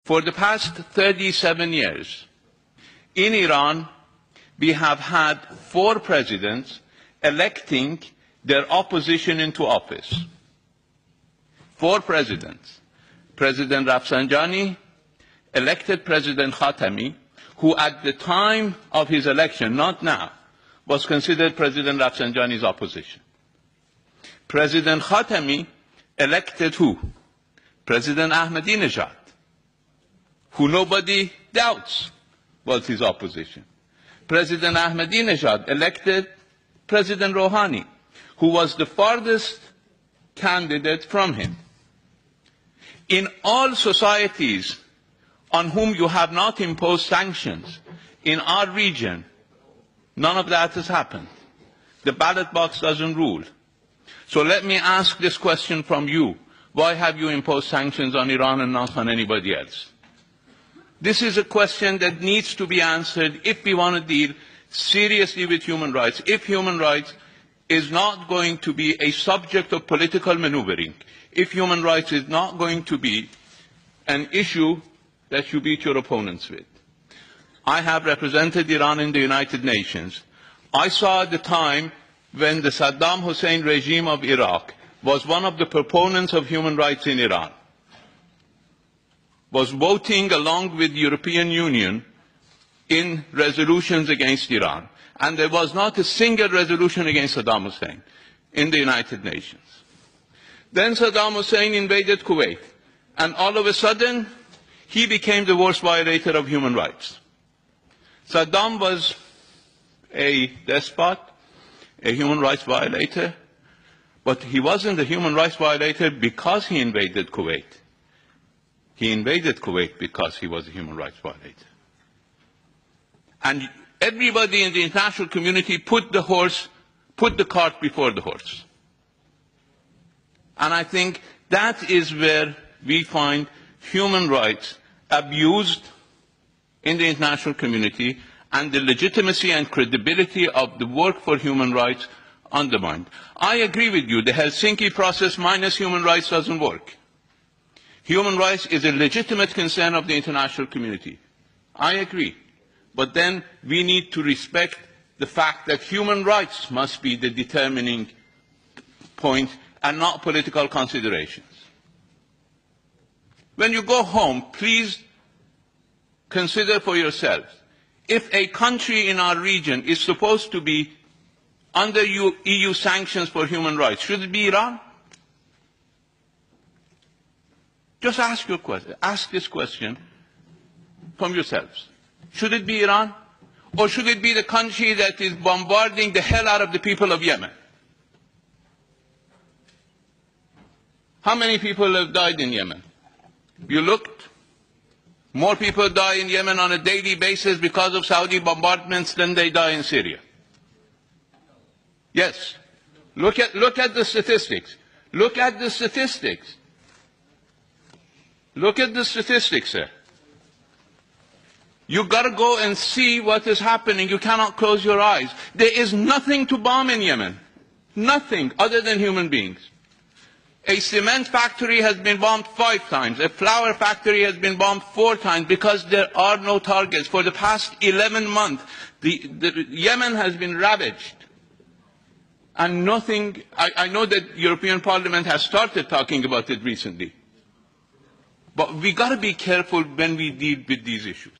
For the past 37 years, in Iran, we have had 4 presidents electing their opposition into office. 4 presidents. President Rafsanjani elected President Khatami, who at the time of his election, not now, was considered President Rafsanjani's opposition. President Khatami elected who? President Ahmadinejad, who nobody doubts was his opposition. President Ahmadinejad elected President Rouhani, who was the farthest candidate from him. In all societies on whom you have not imposed sanctions, in our region, none of that has happened. The ballot box doesn't rule. So let me ask this question from you. Why have you imposed sanctions on Iran and not on anybody else? This is a question that needs to be answered if we want to deal seriously with human rights. If human rights is not going to be a subject of political maneuvering, if human rights is not going to be an issue that you beat your opponents with. I have represented Iran in the United Nations. I saw at the time when the Saddam Hussein regime of Iraq was one of the proponents of human rights in Iran, was voting along with the European Union in resolutions against Iran. And there was not a single resolution against Saddam Hussein in the United Nations. Then Saddam Hussein invaded Kuwait, and all of a sudden, he became the worst violator of human rights. Saddam was a despot, a human rights violator, but he wasn't a human rights violator because he invaded Kuwait. He invaded Kuwait because he was a human rights violator. And everybody in the international community put the cart before the horse. And I think that is where we find human rights abused in the international community and the legitimacy and credibility of the work for human rights undermined. I agree with you, the Helsinki process minus human rights doesn't work. Human rights is a legitimate concern of the international community. I agree. But then we need to respect the fact that human rights must be the determining point and not political considerations. When you go home, please consider for yourselves, if a country in our region is supposed to be under EU sanctions for human rights, should it be Iran? Just ask this question from yourselves. Should it be Iran? Or should it be the country that is bombarding the hell out of the people of Yemen? How many people have died in Yemen? You looked? More people die in Yemen on a daily basis because of Saudi bombardments than they die in Syria. Yes. Look at the statistics. Look at the statistics. Look at the statistics, sir. You've got to go and see what is happening. You cannot close your eyes. There is nothing to bomb in Yemen. Nothing other than human beings. A cement factory has been bombed 5 times. A flour factory has been bombed 4 times because there are no targets. For the past 11 months, Yemen has been ravaged. And nothing, I know that the European Parliament has started talking about it recently. But we've got to be careful when we deal with these issues.